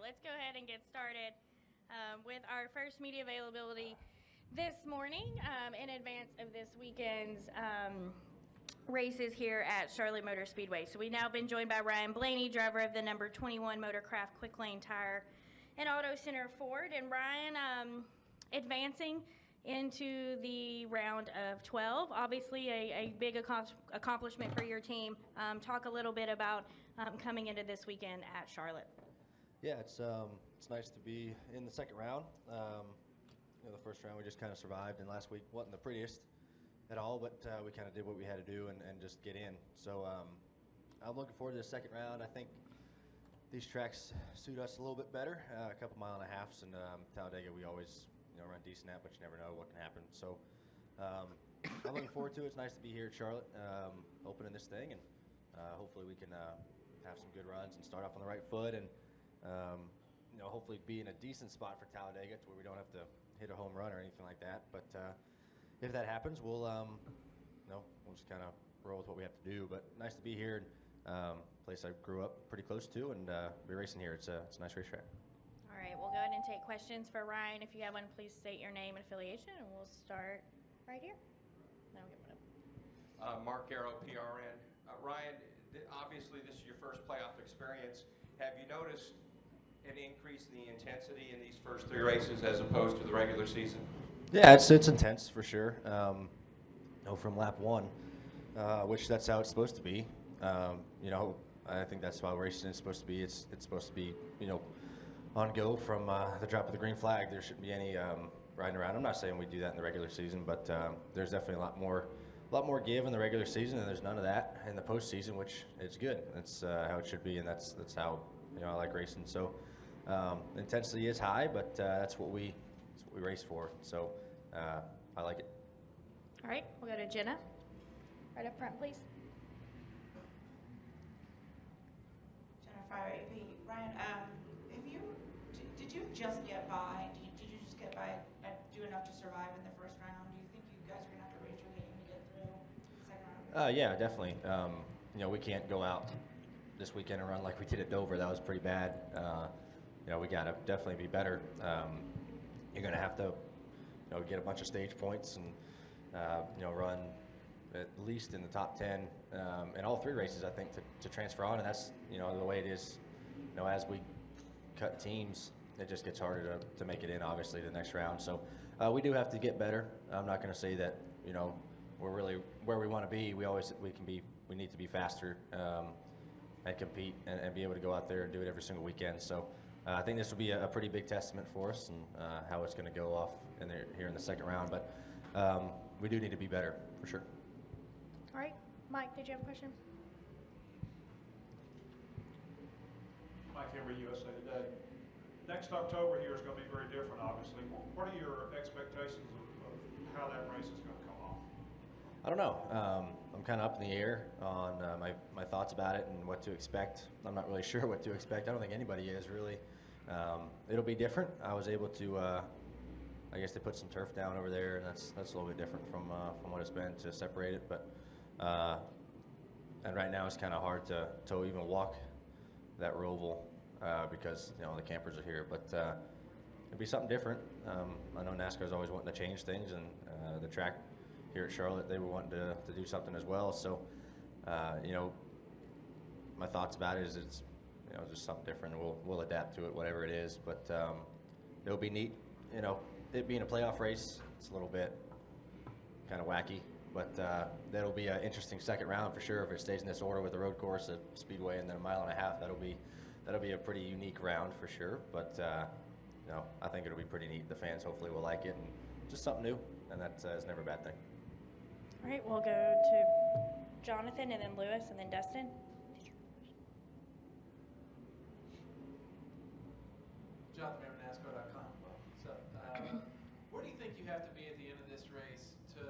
let's go ahead and get started with our first media availability this morning in advance of this weekend's races here at Charlotte Motor Speedway. So we've now been joined by Ryan Blaney, driver of the number 21 Motorcraft Quick Lane Tire and Auto Center Ford. And Ryan, advancing into the round of 12, obviously a big accomplishment for your team. Talk a little bit about coming into this weekend at Charlotte. Yeah, it's nice to be in the second round. The first round we just kind of survived, and last week wasn't the prettiest at all, but we kind of did what we had to do and just get in. So I'm looking forward to the second round. I think these tracks suit us a little bit better. A couple mile and a halves, and Talladega we always run decent at, but you never know what can happen. So I'm looking forward to it. It's nice to be here at Charlotte, opening this thing, and hopefully we can have some good runs and start off on the right foot, and hopefully be in a decent spot for Talladega to where we don't have to hit a home run or anything like that. But if that happens, we'll just kind of roll with what we have to do. But nice to be here, place I grew up pretty close to, and be racing here. It's a nice racetrack. All right, we'll go ahead and take questions for Ryan. If you have one, please state your name and affiliation, and we'll start right here. Then we'll get one up. Mark Garrow, PRN. Ryan, obviously this is your first playoff experience. Have you noticed an increase in the intensity in these first three races as opposed to the regular season? Yeah, it's intense for sure. From lap one, which that's how it's supposed to be. I think that's how racing is supposed to be. It's supposed to be, on go from the drop of the green flag. There shouldn't be any riding around. I'm not saying we do that in the regular season, but there's definitely a lot more give in the regular season, and there's none of that in the postseason, which is good. That's how it should be, and that's how I like racing. So intensity is high, but that's what we race for. So I like it. All right, we'll go to Jenna. Right up front, please. Jenna Fryer, AP. Ryan, did you just get by? Did you just get by and do enough to survive in the first round? Do you think you guys are gonna have to raise your game to get through the second round? Yeah, definitely. We can't go out this weekend and run like we did at Dover. That was pretty bad. We got to definitely be better. You're going to have to, get a bunch of stage points and, run at least in the top 10 in all three races, I think, to transfer on. And that's, the way it is, as we cut teams, it just gets harder to make it in, obviously, the next round. So we do have to get better. I'm not going to say that, we're really where we want to be. We need to be faster and compete and be able to go out there and do it every single weekend. So I think this will be a pretty big testament for us and how it's going to go off here in the second round. But we do need to be better, for sure. All right, Mike, did you have a question? Mike Henry, USA Today. Next October here is going to be very different, obviously. What are your expectations of how that race is going to come off? I don't know. I'm kind of up in the air on my thoughts about it and what to expect. I'm not really sure what to expect. I don't think anybody is, really. It'll be different. I was able to, I guess they put some turf down over there, and that's a little bit different from what it's been to separate it. But and right now it's kind of hard to even walk that roval because the campers are here. But it'll be something different. I know NASCAR's always wanting to change things, and the track here at Charlotte, they were wanting to do something as well. So, my thoughts about it is it's, just something different. We'll adapt to it, whatever it is. But it'll be neat. It being a playoff race, it's a little bit kind of wacky. But that'll be an interesting second round for sure. If it stays in this order with the road course, a speedway, and then a mile and a half, that'll be a pretty unique round for sure. But I think it'll be pretty neat. The fans hopefully will like it, and just something new, and that is never a bad thing. All right, we'll go to Jonathan, and then Lewis, and then Dustin. Jonathan from NASCAR.com. So, where do you think you have to be at the end of this race to,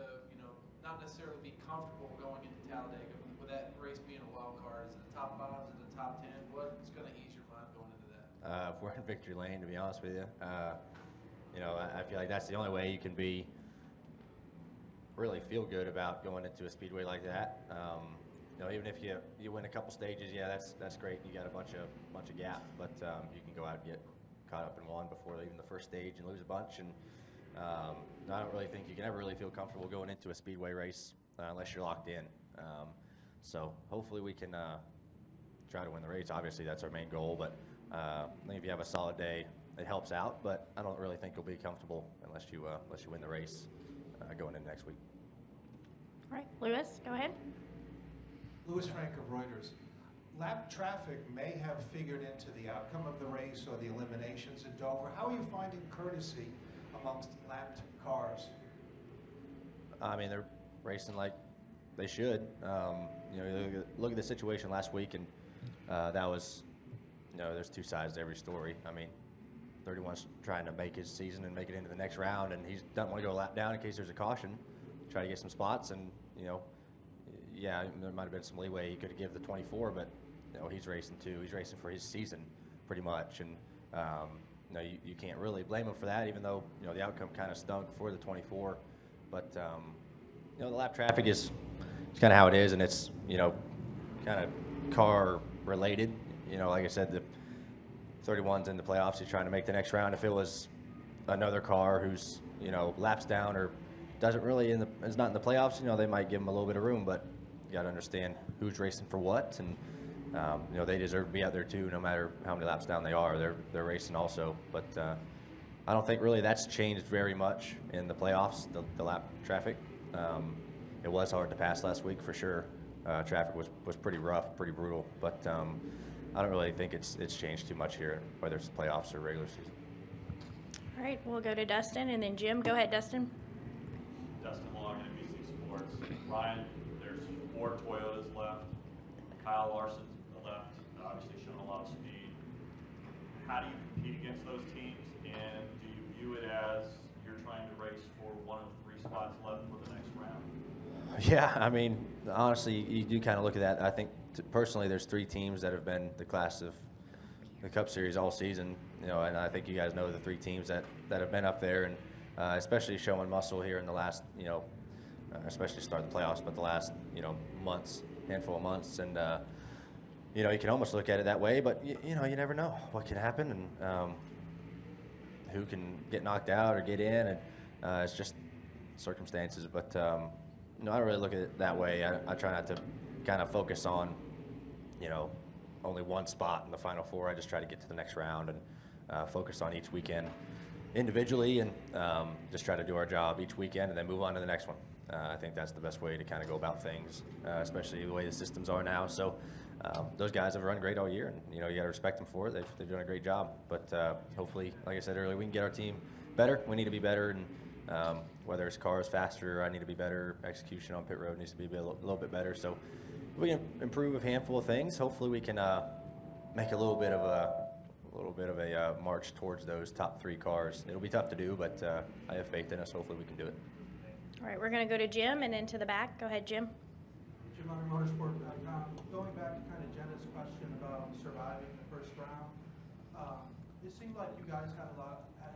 not necessarily be comfortable going into Talladega? With that race being a wild card, is it the top 5, is it the top 10? What's going to ease your mind going into that? If we're in victory lane, to be honest with you, I feel like that's the only way you can really feel good about going into a speedway like that. even if you win a couple stages, yeah, that's great. You got a bunch of gap, but you can go out and get caught up in one before even the first stage and lose a bunch. And I don't really think you can ever really feel comfortable going into a speedway race unless you're locked in. So hopefully we can try to win the race. Obviously, that's our main goal. But I think if you have a solid day, it helps out. But I don't really think you'll be comfortable unless you win the race going into next week. All right, Lewis, go ahead. Louis Frank of Reuters. Lap traffic may have figured into the outcome of the race or the eliminations in Dover. How are you finding courtesy amongst lapped cars? I mean, they're racing like they should. Look at the situation last week, and that was, there's two sides to every story. I mean, 31's trying to make his season and make it into the next round, and he doesn't want to go a lap down in case there's a caution, try to get some spots, and, yeah, there might have been some leeway he could have given the 24, but, he's racing too. He's racing for his season pretty much, and, you can't really blame him for that, even though, the outcome kind of stunk for the 24. But, the lap traffic is kind of how it is, and it's, kind of car related. Like I said, the 31's in the playoffs. He's trying to make the next round. If it was another car who's, laps down or doesn't really is not in the playoffs, they might give him a little bit of room, but you got to understand who's racing for what, and they deserve to be out there too, no matter how many laps down they are. They're racing also, but I don't think really that's changed very much in the playoffs. The lap traffic, it was hard to pass last week for sure. Traffic was pretty rough, pretty brutal, but I don't really think it's changed too much here, whether it's playoffs or regular season. All right, we'll go to Dustin and then Jim. Go ahead, Dustin. Dustin Long, NBC Sports. Ryan, there's 4 Toyotas left. Kyle Larson's left, obviously showing a lot of speed. How do you compete against those teams, and do you view it as you're trying to race for one of 3 spots left for the next round? Yeah, I mean, honestly, you do kind of look at that. I think personally there's 3 teams that have been the class of the Cup Series all season, and I think you guys know the 3 teams that have been up there, and especially showing muscle here in the last, especially start the playoffs, but the last, months, handful of months, and you can almost look at it that way, but you never know what can happen, and who can get knocked out or get in, and it's just circumstances. But I don't really look at it that way. I try not to kind of focus on, only one spot in the Final Four. I just try to get to the next round and focus on each weekend individually, and just try to do our job each weekend and then move on to the next one. I think that's the best way to kind of go about things, especially the way the systems are now. So those guys have run great all year, and you got to respect them for it. They've done a great job. But hopefully, like I said earlier, we can get our team better. We need to be better, and whether it's cars faster, I need to be better. Execution on pit road needs to be a little bit better. So if we can improve a handful of things, hopefully we can make a little bit of a march towards those top 3 cars. It'll be tough to do, but I have faith in us. Hopefully we can do it. All right, we're going to go to Jim and then to the back. Go ahead, Jim. Jim on motorsport.com. Going back to kind of Jenna's question about surviving the first round, it seemed like you guys had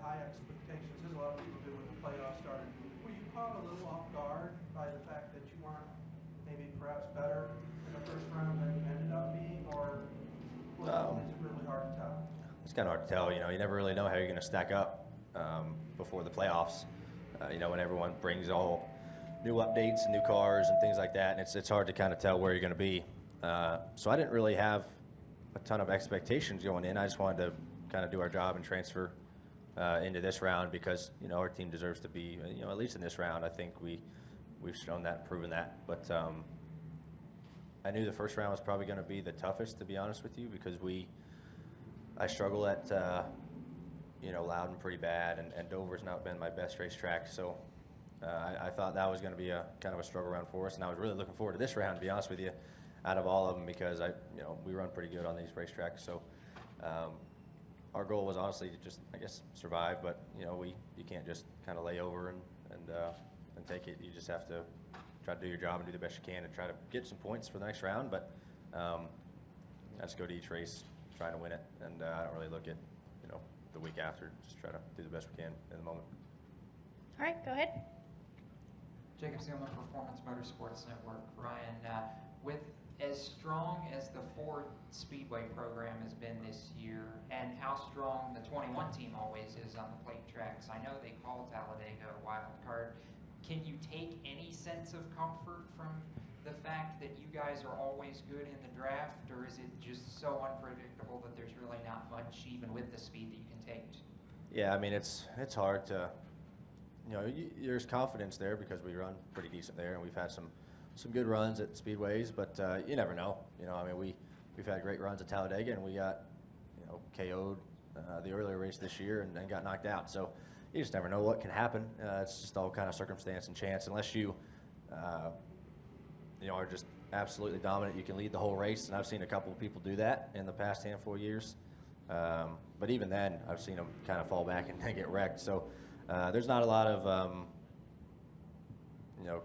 high expectations, as a lot of people do when the playoffs started. Were you caught a little off guard by the fact that you weren't maybe perhaps better in the first round than you ended up being, or is it really hard to tell? It's kind of hard to tell. You never really know how you're going to stack up before the playoffs. When everyone brings all new updates and new cars and things like that, and it's hard to kind of tell where you're going to be. So I didn't really have a ton of expectations going in. I just wanted to kind of do our job and transfer into this round because our team deserves to be at least in this round. I think we've shown that, proven that. But I knew the first round was probably going to be the toughest, to be honest with you, because I struggle at Loudon pretty bad, and Dover's not been my best racetrack, so I thought that was going to be a kind of a struggle round for us, and I was really looking forward to this round, to be honest with you, out of all of them, because we run pretty good on these racetracks. So our goal was honestly to just, I guess, survive, but you can't just kind of lay over and take it. You just have to try to do your job and do the best you can and try to get some points for the next round. But I just go to each race trying to win it, and I don't really look at the week after. Just try to do the best we can in the moment. All right, go ahead. Jacob Seelman, Performance Motorsports Network. Ryan, with as strong as the Ford Speedway program has been this year, and how strong the 21 team always is on the plate tracks, I know they call Talladega a wild card. Can you take any sense of comfort from the fact that you guys are always good in the draft, or is it just so unpredictable that there's really not much, even with the speed that you can take? Yeah, I mean, it's hard to, there's confidence there because we run pretty decent there, and we've had some good runs at speedways, but you never know. I mean, we've had great runs at Talladega, and we got KO'd the earlier race this year and got knocked out. So you just never know what can happen. It's just all kind of circumstance and chance. Unless you are just absolutely dominant, you can lead the whole race, and I've seen a couple of people do that in the past handful of years. But even then, I've seen them kind of fall back and get wrecked. So there's not a lot of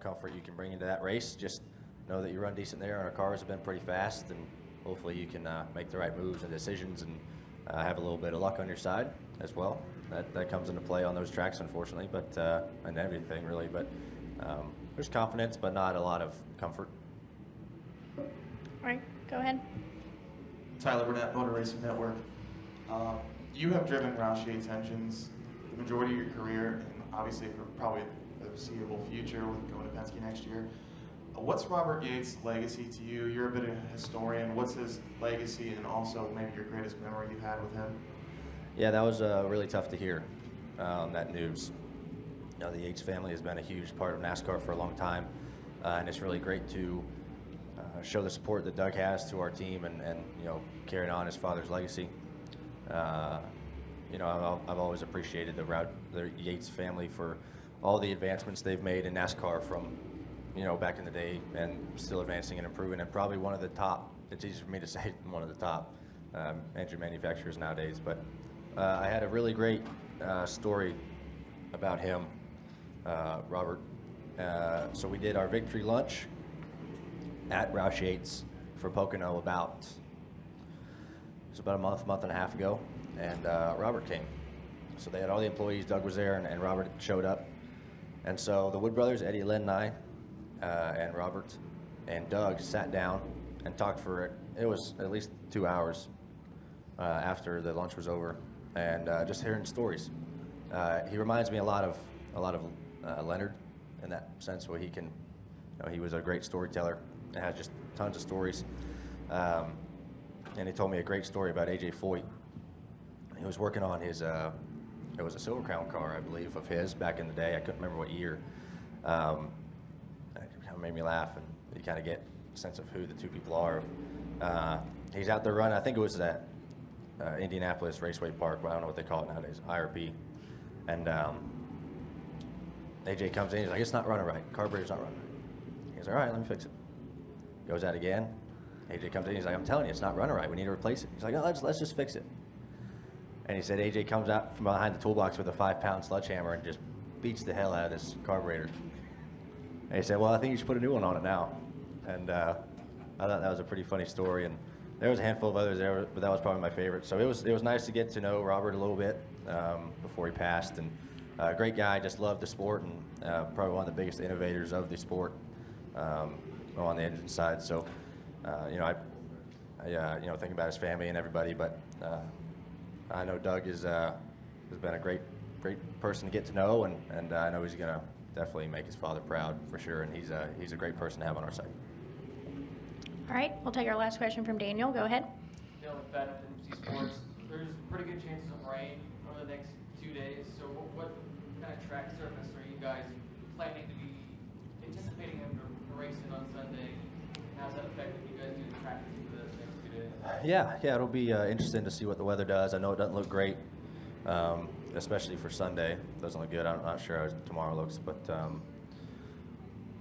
comfort you can bring into that race. Just know that you run decent there, and our cars have been pretty fast, and hopefully you can make the right moves and decisions and have a little bit of luck on your side as well. That comes into play on those tracks, unfortunately, but and everything really. But there's confidence, but not a lot of comfort. All right, go ahead. Tyler Burnett, Motor Racing Network. You have driven Roush Yates engines the majority of your career, and obviously for probably the foreseeable future with going to Penske next year. What's Robert Yates' legacy to you? You're a bit of a historian. What's his legacy, and also maybe your greatest memory you had with him? Yeah, that was really tough to hear, that news. The Yates family has been a huge part of NASCAR for a long time, and it's really great to show the support that Doug has to our team and carrying on his father's legacy. I've always appreciated the Yates family for all the advancements they've made in NASCAR from back in the day, and still advancing and improving, and probably one of the top, it's easy for me to say, one of the top engine manufacturers nowadays. But I had a really great story about him, Robert. So we did our victory lunch at Roush Yates for Pocono about a month and a half ago, and Robert came. So they had all the employees, Doug was there, and Robert showed up. And so the Wood brothers, Eddie, Len, and I, and Robert and Doug sat down and talked for it was at least 2 hours after the lunch was over, and just hearing stories. He reminds me a lot of Leonard in that sense, where he can, he was a great storyteller and had just tons of stories. And he told me a great story about AJ Foyt. He was working on his, it was a Silver Crown car, I believe, of his back in the day. I couldn't remember what year. It kind of made me laugh, and you kind of get a sense of who the two people are. He's out there running, I think it was at Indianapolis Raceway Park, but I don't know what they call it nowadays, IRP. And AJ comes in, he's like, it's not running right. Carburetor's not running right. He's like, all right, let me fix it. Goes out again. AJ comes in, he's like, I'm telling you, it's not running right. We need to replace it. He's like, oh, let's just fix it. And he said AJ comes out from behind the toolbox with a 5-pound sledgehammer and just beats the hell out of this carburetor. And he said, well, I think you should put a new one on it now. And I thought that was a pretty funny story. And there was a handful of others there, but that was probably my favorite. So it was nice to get to know Robert a little bit before he passed. And a great guy, just loved the sport, and probably one of the biggest innovators of the sport on the engine side. So, I think about his family and everybody, but I know Doug has been a great person to get to know, and I know he's going to definitely make his father proud for sure, and he's a great person to have on our side. All right, we'll take our last question from Daniel. Go ahead. Daniel McFadden from MC Sports. There's pretty good chances of rain over the next 2 days, so what kind of track surface are you guys planning to be anticipating him to race in on Sunday? How's that affecting you guys doing practice for the next 2 days? Yeah, it'll be interesting to see what the weather does. I know it doesn't look great, especially for Sunday. It doesn't look good. I'm not sure how tomorrow looks, but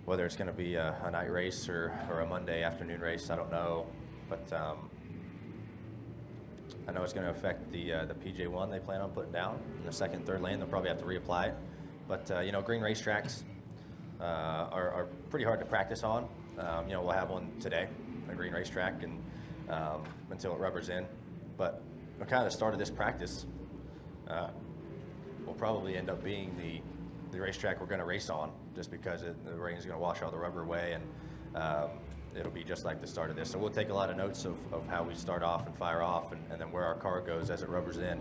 whether it's going to be a night race or a Monday afternoon race, I don't know. But I know it's going to affect the PJ1 they plan on putting down in the second, third lane. They'll probably have to reapply it. But green racetracks are pretty hard to practice on. We'll have one today, a green racetrack, and until it rubbers in. But kind of the start of this practice will probably end up being the racetrack we're going to race on, just because the rain is going to wash all the rubber away, and it'll be just like the start of this. So we'll take a lot of notes of how we start off and fire off, and then where our car goes as it rubbers in.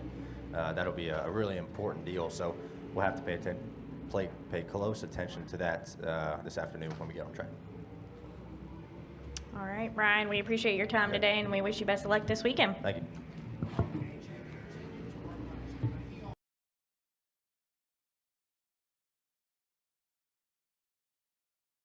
That'll be a really important deal. So we'll have to pay close attention to that this afternoon when we get on track. All right, Ryan, we appreciate your time today, and we wish you best of luck this weekend. Thank you.